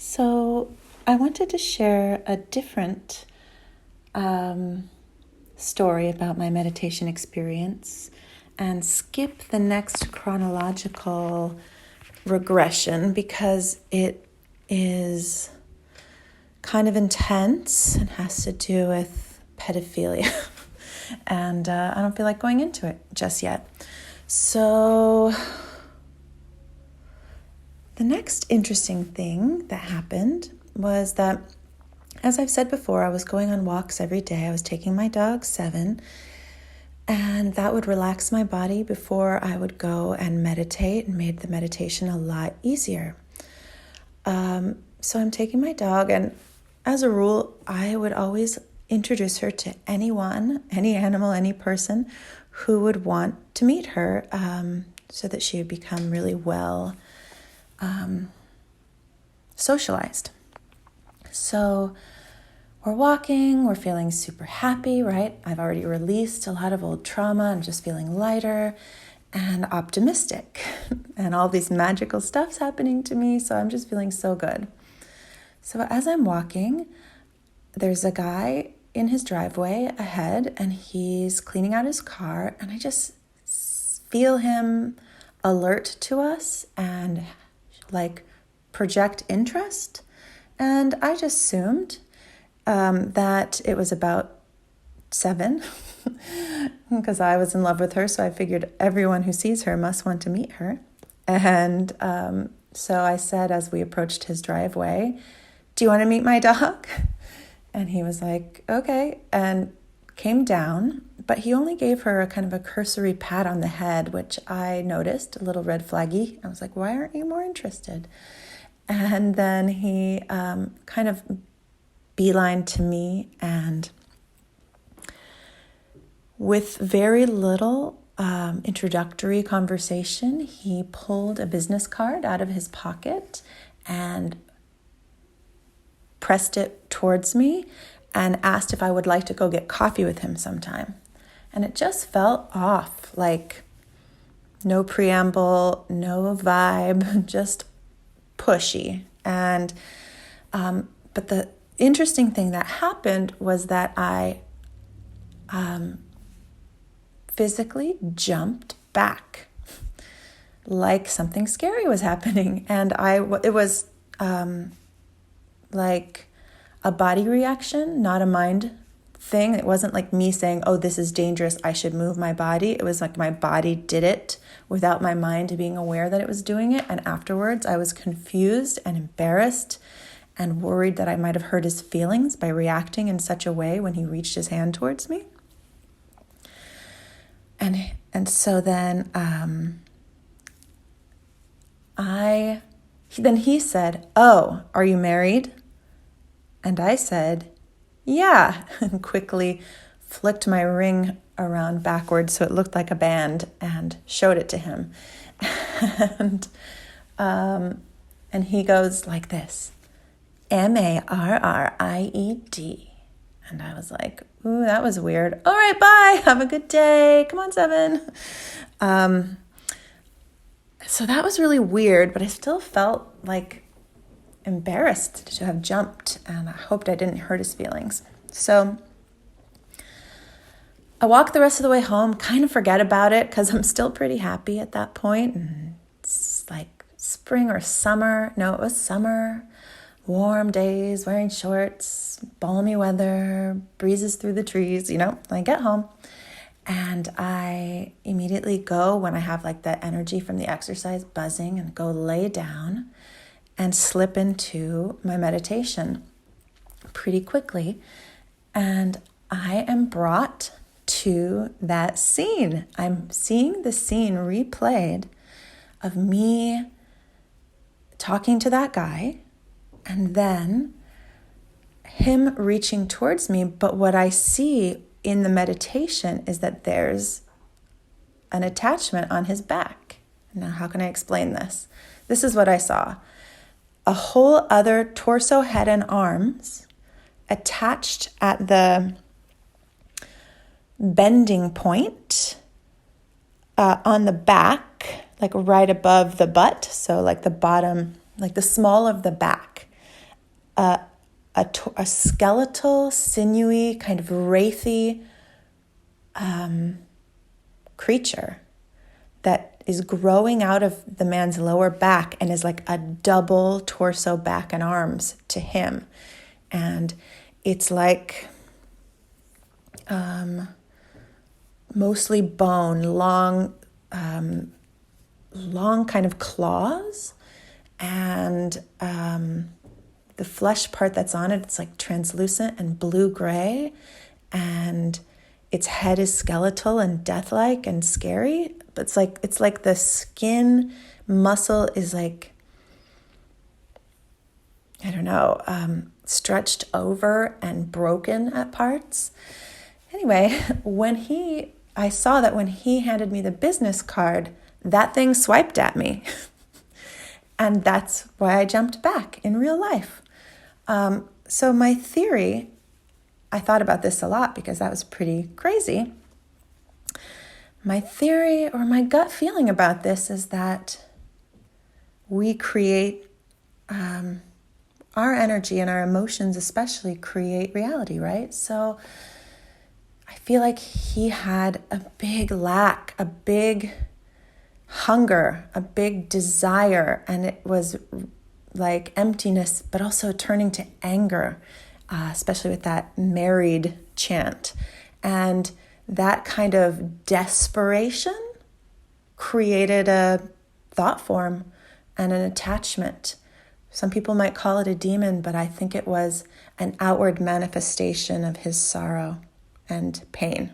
So I wanted to share a different story about my meditation experience and skip the next chronological regression because it is kind of intense and has to do with pedophilia. And I don't feel like going into it just yet. So the next interesting thing that happened was that, as I've said before, I was going on walks every day. I was taking my dog, Seven, and that would relax my body before I would go and meditate and made the meditation a lot easier. So I'm taking my dog, and as a rule, I would always introduce her to anyone, any animal, any person who would want to meet her, so that she would become really well socialized. So we're walking, we're feeling super happy, right? I've already released a lot of old trauma. I'm just feeling lighter and optimistic and all these magical stuff's happening to me. So I'm just feeling so good. So as I'm walking, there's a guy in his driveway ahead and he's cleaning out his car, and I just feel him alert to us and like project interest. And I just assumed that it was about Seven because I was in love with her. So I figured everyone who sees her must want to meet her. And so I said, as we approached his driveway, "Do you want to meet my dog?" And he was like, "Okay," and came down, but he only gave her a kind of a cursory pat on the head, which I noticed, a little red flaggy. I was like, "Why aren't you more interested?" And then he kind of beelined to me, and with very little introductory conversation, he pulled a business card out of his pocket and pressed it towards me and asked if I would like to go get coffee with him sometime. And it just felt off, like no preamble, no vibe, just pushy. And but the interesting thing that happened was that I physically jumped back like something scary was happening. And it was like a body reaction, not a mind thing. It wasn't like me saying, "Oh, this is dangerous, I should move my body." It was like my body did it without my mind being aware that it was doing it. And afterwards, I was confused and embarrassed and worried that I might have hurt his feelings by reacting in such a way when he reached his hand towards me. And so then he said, "Oh, are you married?" And I said, "Yeah," and quickly flicked my ring around backwards so it looked like a band and showed it to him. And he goes like this, "Married." And I was like, "Ooh, that was weird. All right, bye. Have a good day. Come on, Seven." So that was really weird, but I still felt like embarrassed to have jumped, and I hoped I didn't hurt his feelings. So I walked the rest of the way home, kind of forget about it because I'm still pretty happy at that point. And it's like spring or summer. No, it was summer. Warm days, wearing shorts, balmy weather, breezes through the trees, I get home and I immediately go, when I have like the energy from the exercise buzzing, and go lay down and slip into my meditation pretty quickly. And I am brought to that scene. I'm seeing the scene replayed of me talking to that guy, and then him reaching towards me. But what I see in the meditation is that there's an attachment on his back. Now, how can I explain this? This is what I saw. A whole other torso, head, and arms attached at the bending point on the back, like right above the butt. So like the bottom, like the small of the back. a skeletal, sinewy, kind of wraithy creature that is growing out of the man's lower back and is like a double torso, back, and arms to him. And it's like mostly bone, long kind of claws, and the flesh part that's on it, it's like translucent and blue-gray, and its head is skeletal and death-like and scary. But it's like the skin muscle is like, I don't know, stretched over and broken at parts. Anyway, I saw that when he handed me the business card, that thing swiped at me. And that's why I jumped back in real life. So my theory, I thought about this a lot because that was pretty crazy. My theory, or my gut feeling about this, is that we create, our energy and our emotions especially create reality, right? So I feel like he had a big lack, a big hunger, a big desire, and it was like emptiness, but also turning to anger, especially with that married chant. And that kind of desperation created a thought form and an attachment. Some people might call it a demon, but I think it was an outward manifestation of his sorrow and pain.